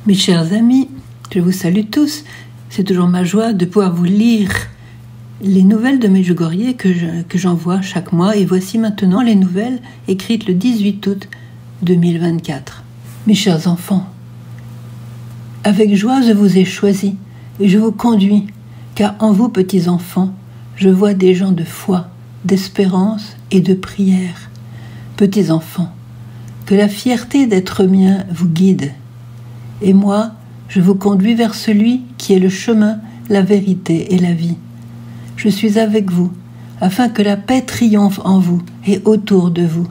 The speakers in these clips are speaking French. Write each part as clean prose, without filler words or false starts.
Mes chers amis, je vous salue tous. C'est toujours ma joie de pouvoir vous lire les nouvelles de Medjugorje que j'envoie chaque mois. Et voici maintenant les nouvelles écrites le 18 août 2024. Mes chers enfants, avec joie je vous ai choisis et je vous conduis, car en vous, petits enfants, je vois des gens de foi, d'espérance et de prière. Petits enfants, que la fierté d'être mien vous guide. Et moi, je vous conduis vers celui qui est le chemin, la vérité et la vie. Je suis avec vous, afin que la paix triomphe en vous et autour de vous,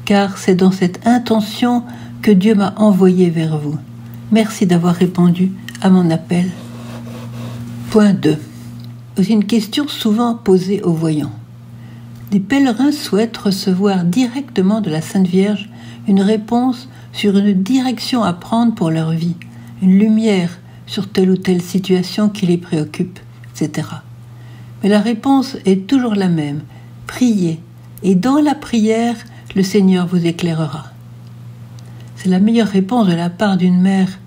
car c'est dans cette intention que Dieu m'a envoyé vers vous. Merci d'avoir répondu à mon appel. Point 2. C'est une question souvent posée aux voyants. Des pèlerins souhaitent recevoir directement de la Sainte Vierge une réponse sur une direction à prendre pour leur vie, une lumière sur telle ou telle situation qui les préoccupe, etc. Mais la réponse est toujours la même. Priez, et dans la prière, le Seigneur vous éclairera. C'est la meilleure réponse de la part d'une mère,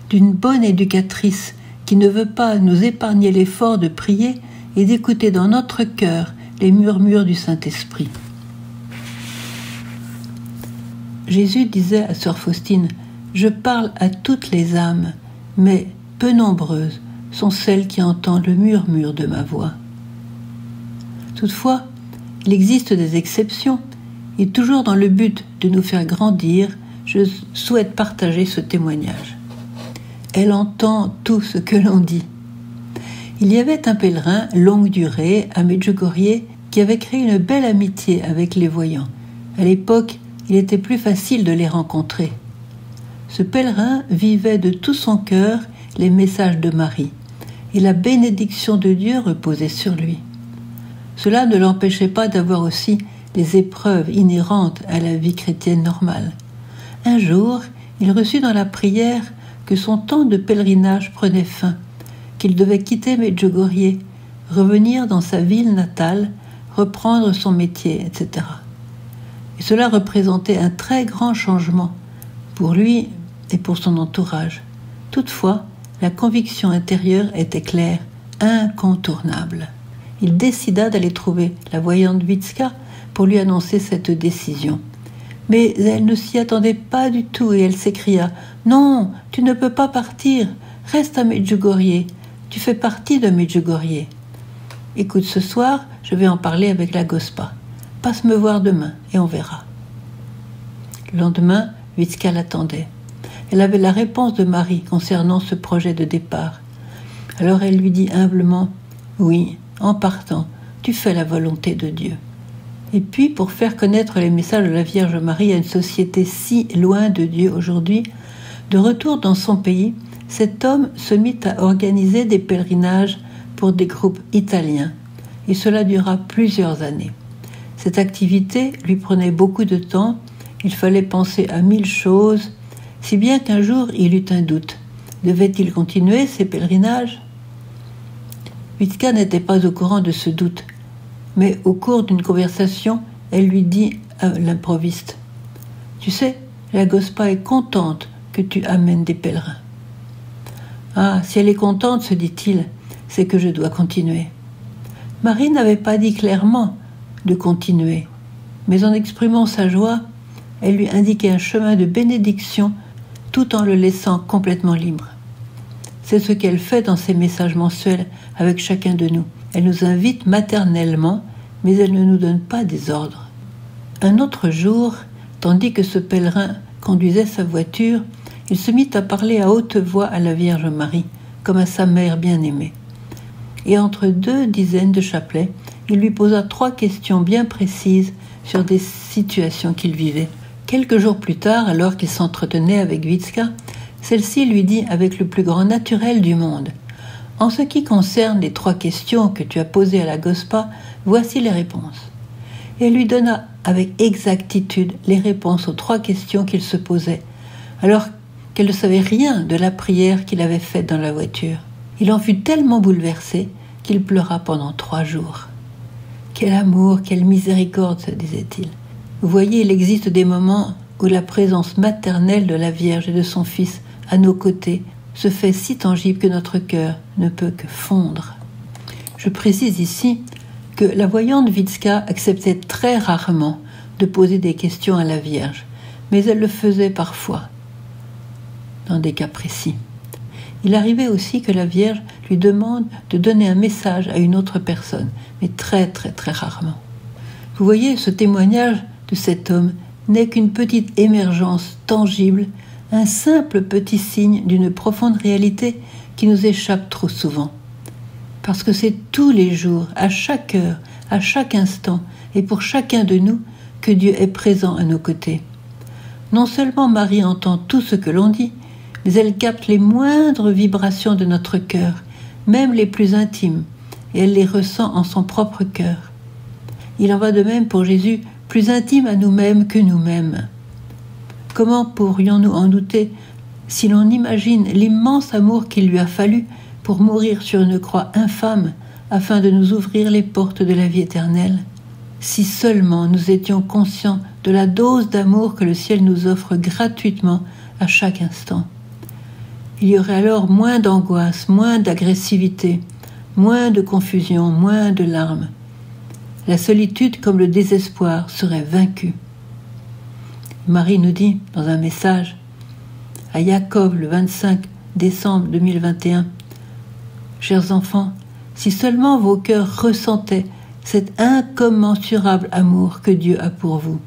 d'une bonne éducatrice qui ne veut pas nous épargner l'effort de prier et d'écouter dans notre cœur les murmures du Saint-Esprit. Jésus disait à sœur Faustine, « Je parle à toutes les âmes, mais peu nombreuses sont celles qui entendent le murmure de ma voix. » Toutefois, il existe des exceptions, et toujours dans le but de nous faire grandir, je souhaite partager ce témoignage. Elle entend tout ce que l'on dit. Il y avait un pèlerin longue durée à Medjugorje qui avait créé une belle amitié avec les voyants. À l'époque, il était plus facile de les rencontrer. Ce pèlerin vivait de tout son cœur les messages de Marie, et la bénédiction de Dieu reposait sur lui. Cela ne l'empêchait pas d'avoir aussi les épreuves inhérentes à la vie chrétienne normale. Un jour, il reçut dans la prière que son temps de pèlerinage prenait fin, qu'il devait quitter Medjugorje, revenir dans sa ville natale, reprendre son métier, etc. Et cela représentait un très grand changement pour lui et pour son entourage. Toutefois, la conviction intérieure était claire, incontournable. Il décida d'aller trouver la voyante Witska pour lui annoncer cette décision. Mais elle ne s'y attendait pas du tout et elle s'écria « Non, tu ne peux pas partir, reste à Medjugorje, tu fais partie de Medjugorje. Écoute, ce soir, je vais en parler avec la Gospa. Passe me voir demain et on verra. » Le lendemain, Witska l'attendait. Elle avait la réponse de Marie concernant ce projet de départ. Alors elle lui dit humblement « Oui, en partant, tu fais la volonté de Dieu. » Et puis, pour faire connaître les messages de la Vierge Marie à une société si loin de Dieu aujourd'hui, de retour dans son pays, cet homme se mit à organiser des pèlerinages pour des groupes italiens. Et cela dura plusieurs années. Cette activité lui prenait beaucoup de temps, il fallait penser à 1000 choses, si bien qu'un jour il eut un doute. Devait-il continuer ces pèlerinages ? Witska n'était pas au courant de ce doute, mais au cours d'une conversation, elle lui dit à l'improviste « Tu sais, la Gospa est contente que tu amènes des pèlerins. » « Ah, si elle est contente, se dit-il, c'est que je dois continuer. » Marie n'avait pas dit clairement de continuer, mais en exprimant sa joie, elle lui indiquait un chemin de bénédiction tout en le laissant complètement libre. C'est ce qu'elle fait dans ses messages mensuels avec chacun de nous. Elle nous invite maternellement, mais elle ne nous donne pas des ordres. Un autre jour, tandis que ce pèlerin conduisait sa voiture, il se mit à parler à haute voix à la Vierge Marie, comme à sa mère bien-aimée. Et entre 2 dizaines de chapelets, il lui posa 3 questions bien précises sur des situations qu'il vivait. Quelques jours plus tard, alors qu'il s'entretenait avec Witska, celle-ci lui dit avec le plus grand naturel du monde « En ce qui concerne les 3 questions que tu as posées à la Gospa, voici les réponses. » Et elle lui donna avec exactitude les réponses aux 3 questions qu'il se posait, alors qu'elle ne savait rien de la prière qu'il avait faite dans la voiture. Il en fut tellement bouleversé qu'il pleura pendant 3 jours. « Quel amour, quelle miséricorde !» se disait-il. Vous voyez, il existe des moments où la présence maternelle de la Vierge et de son Fils à nos côtés, se fait si tangible que notre cœur ne peut que fondre. Je précise ici que la voyante Witska acceptait très rarement de poser des questions à la Vierge, mais elle le faisait parfois, dans des cas précis. Il arrivait aussi que la Vierge lui demande de donner un message à une autre personne, mais très très très rarement. Vous voyez, ce témoignage de cet homme n'est qu'une petite émergence tangible, un simple petit signe d'une profonde réalité qui nous échappe trop souvent. Parce que c'est tous les jours, à chaque heure, à chaque instant, et pour chacun de nous, que Dieu est présent à nos côtés. Non seulement Marie entend tout ce que l'on dit, mais elle capte les moindres vibrations de notre cœur, même les plus intimes, et elle les ressent en son propre cœur. Il en va de même pour Jésus, plus intime à nous-mêmes que nous-mêmes. Comment pourrions-nous en douter si l'on imagine l'immense amour qu'il lui a fallu pour mourir sur une croix infâme afin de nous ouvrir les portes de la vie éternelle? Si seulement nous étions conscients de la dose d'amour que le ciel nous offre gratuitement à chaque instant. Il y aurait alors moins d'angoisse, moins d'agressivité, moins de confusion, moins de larmes. La solitude comme le désespoir serait vaincue. Marie nous dit dans un message à Jacob le 25 décembre 2021 « Chers enfants, si seulement vos cœurs ressentaient cet incommensurable amour que Dieu a pour vous,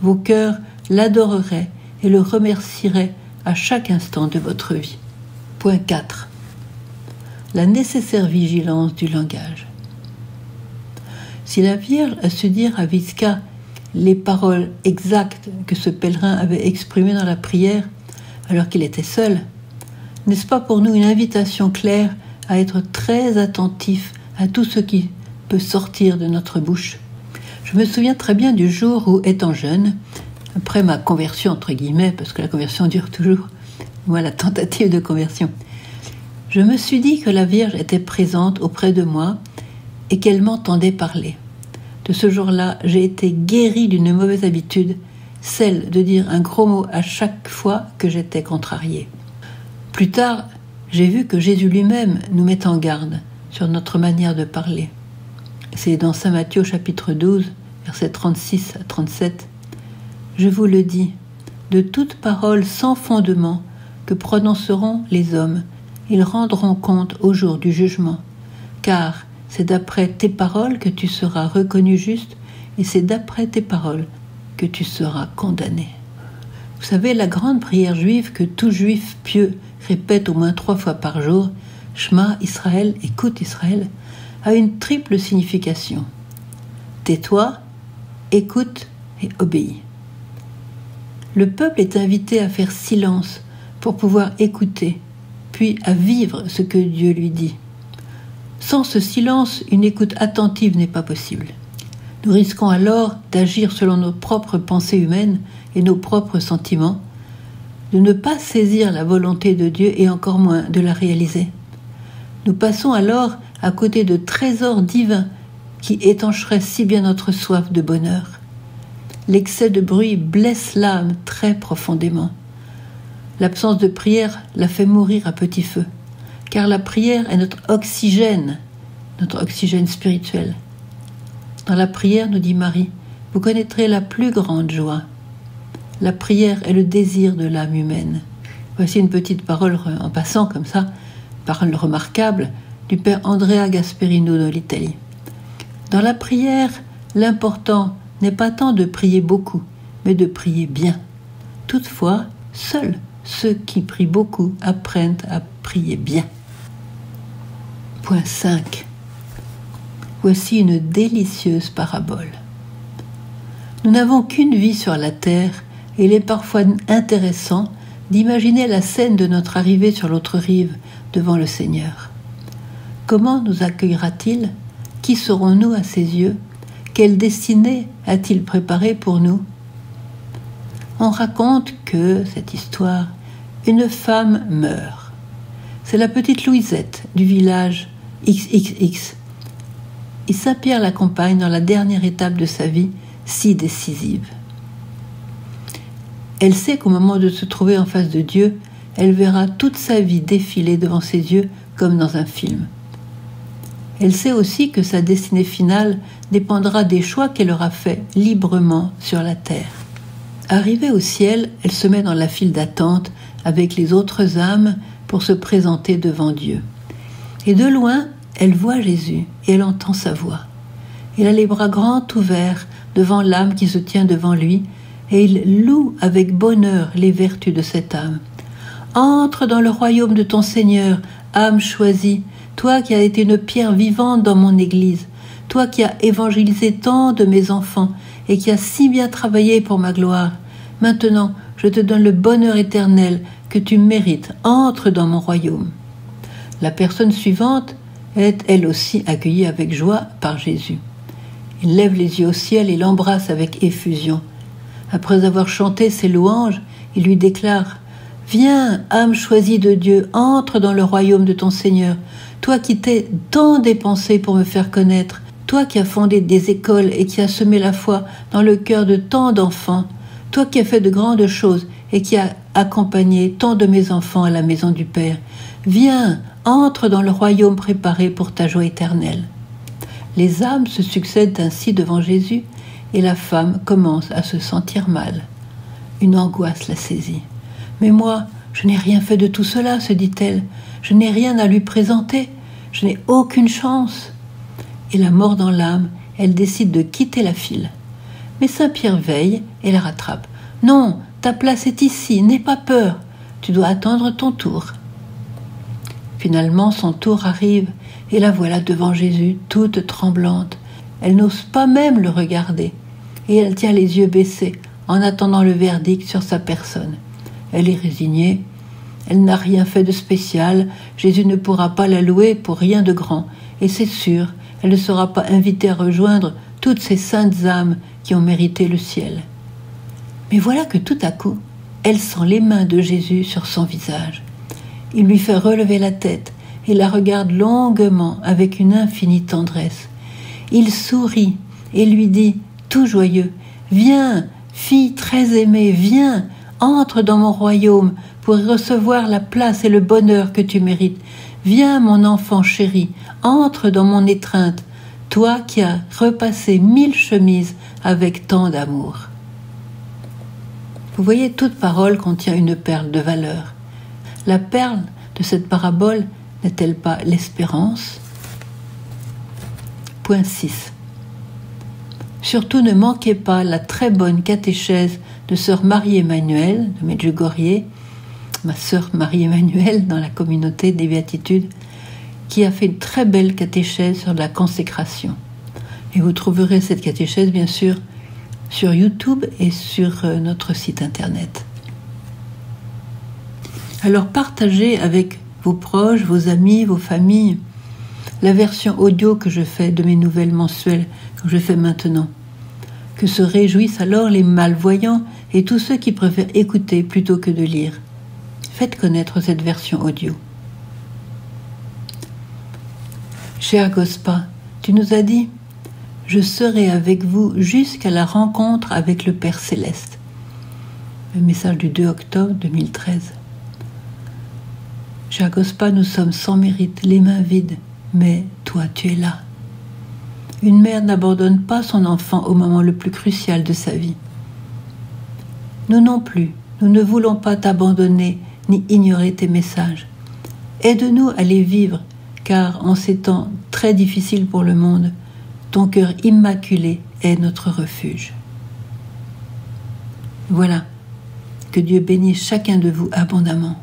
vos cœurs l'adoreraient et le remercieraient à chaque instant de votre vie. » Point 4. La nécessaire vigilance du langage. Si la Vierge a su dire à Witska les paroles exactes que ce pèlerin avait exprimées dans la prière alors qu'il était seul, n'est-ce pas pour nous une invitation claire à être très attentif à tout ce qui peut sortir de notre bouche? Je me souviens très bien du jour où, étant jeune, après ma conversion, entre guillemets, parce que la conversion dure toujours, moi la tentative de conversion, je me suis dit que la Vierge était présente auprès de moi et qu'elle m'entendait parler. De ce jour-là, j'ai été guérie d'une mauvaise habitude, celle de dire un gros mot à chaque fois que j'étais contrariée. Plus tard, j'ai vu que Jésus lui-même nous met en garde sur notre manière de parler. C'est dans Saint Matthieu chapitre 12, versets 36 à 37. « Je vous le dis, de toute parole sans fondement que prononceront les hommes, ils rendront compte au jour du jugement, car c'est d'après tes paroles que tu seras reconnu juste, et c'est d'après tes paroles que tu seras condamné. » Vous savez, la grande prière juive que tout juif pieux répète au moins 3 fois par jour, « Shema Israël, écoute Israël », a une triple signification. Tais-toi, écoute et obéis. Le peuple est invité à faire silence pour pouvoir écouter, puis à vivre ce que Dieu lui dit. Sans ce silence, une écoute attentive n'est pas possible. Nous risquons alors d'agir selon nos propres pensées humaines et nos propres sentiments, de ne pas saisir la volonté de Dieu et encore moins de la réaliser. Nous passons alors à côté de trésors divins qui étancheraient si bien notre soif de bonheur. L'excès de bruit blesse l'âme très profondément. L'absence de prière la fait mourir à petit feu, car la prière est notre oxygène spirituel. Dans la prière, nous dit Marie, vous connaîtrez la plus grande joie. La prière est le désir de l'âme humaine. Voici une petite parole en passant comme ça, parole remarquable du père Andrea Gasperino de l'Italie. Dans la prière, l'important n'est pas tant de prier beaucoup, mais de prier bien. Toutefois, seuls ceux qui prient beaucoup apprennent à prier bien. Point 5. Voici une délicieuse parabole. Nous n'avons qu'une vie sur la terre et il est parfois intéressant d'imaginer la scène de notre arrivée sur l'autre rive devant le Seigneur. Comment nous accueillera-t-il? Qui serons-nous à ses yeux? Quelle destinée a-t-il préparée pour nous? On raconte que, cette histoire, une femme meurt. C'est la petite Louisette du village XXX. Et Saint-Pierre l'accompagne dans la dernière étape de sa vie, si décisive. Elle sait qu'au moment de se trouver en face de Dieu, elle verra toute sa vie défiler devant ses yeux comme dans un film. Elle sait aussi que sa destinée finale dépendra des choix qu'elle aura faits librement sur la terre. Arrivée au ciel, elle se met dans la file d'attente avec les autres âmes pour se présenter devant Dieu. Et de loin, elle voit Jésus et elle entend sa voix. Il a les bras grands ouverts devant l'âme qui se tient devant lui et il loue avec bonheur les vertus de cette âme. « Entre dans le royaume de ton Seigneur, âme choisie, toi qui as été une pierre vivante dans mon Église, toi qui as évangélisé tant de mes enfants et qui as si bien travaillé pour ma gloire. Maintenant, je te donne le bonheur éternel que tu mérites. Entre dans mon royaume. » La personne suivante est elle aussi accueillie avec joie par Jésus. Il lève les yeux au ciel et l'embrasse avec effusion. Après avoir chanté ses louanges, il lui déclare « Viens, âme choisie de Dieu, entre dans le royaume de ton Seigneur, toi qui t'es tant dépensé pour me faire connaître, toi qui as fondé des écoles et qui as semé la foi dans le cœur de tant d'enfants, toi qui as fait de grandes choses et qui as accompagné tant de mes enfants à la maison du Père. Viens, entre dans le royaume préparé pour ta joie éternelle. » Les âmes se succèdent ainsi devant Jésus et la femme commence à se sentir mal. Une angoisse la saisit. « Mais moi, je n'ai rien fait de tout cela, se dit-elle. Je n'ai rien à lui présenter. Je n'ai aucune chance. » Et la mort dans l'âme, elle décide de quitter la file. Mais Saint-Pierre veille et la rattrape. « Non, ta place est ici, n'aie pas peur. Tu dois attendre ton tour. » Finalement, son tour arrive et la voilà devant Jésus, toute tremblante. Elle n'ose pas même le regarder et elle tient les yeux baissés en attendant le verdict sur sa personne. Elle est résignée. Elle n'a rien fait de spécial. Jésus ne pourra pas la louer pour rien de grand. Et c'est sûr, elle ne sera pas invitée à rejoindre toutes ces saintes âmes qui ont mérité le ciel. Mais voilà que tout à coup, elle sent les mains de Jésus sur son visage. Il lui fait relever la tête et la regarde longuement avec une infinie tendresse. Il sourit et lui dit, tout joyeux, « Viens, fille très aimée, viens, entre dans mon royaume pour y recevoir la place et le bonheur que tu mérites. Viens, mon enfant chéri, entre dans mon étreinte, toi qui as repassé 1000 chemises avec tant d'amour. » Vous voyez, toute parole contient une perle de valeur. La perle de cette parabole n'est-elle pas l'espérance ? Point 6. Surtout ne manquez pas la très bonne catéchèse de sœur Marie-Emmanuelle de Medjugorje, ma sœur Marie-Emmanuelle dans la communauté des Béatitudes, qui a fait une très belle catéchèse sur la consécration. Et vous trouverez cette catéchèse, bien sûr, sur YouTube et sur notre site internet. Alors partagez avec vos proches, vos amis, vos familles, la version audio que je fais de mes nouvelles mensuelles, que je fais maintenant. Que se réjouissent alors les malvoyants et tous ceux qui préfèrent écouter plutôt que de lire. Faites connaître cette version audio. Cher Gospa, tu nous as dit « Je serai avec vous jusqu'à la rencontre avec le Père Céleste. » Le message du 2 octobre 2013. Cher Gospa, nous sommes sans mérite, les mains vides, mais toi tu es là. Une mère n'abandonne pas son enfant au moment le plus crucial de sa vie. Nous non plus, nous ne voulons pas t'abandonner ni ignorer tes messages. Aide-nous à les vivre, car en ces temps très difficiles pour le monde, ton cœur immaculé est notre refuge. Voilà, que Dieu bénisse chacun de vous abondamment.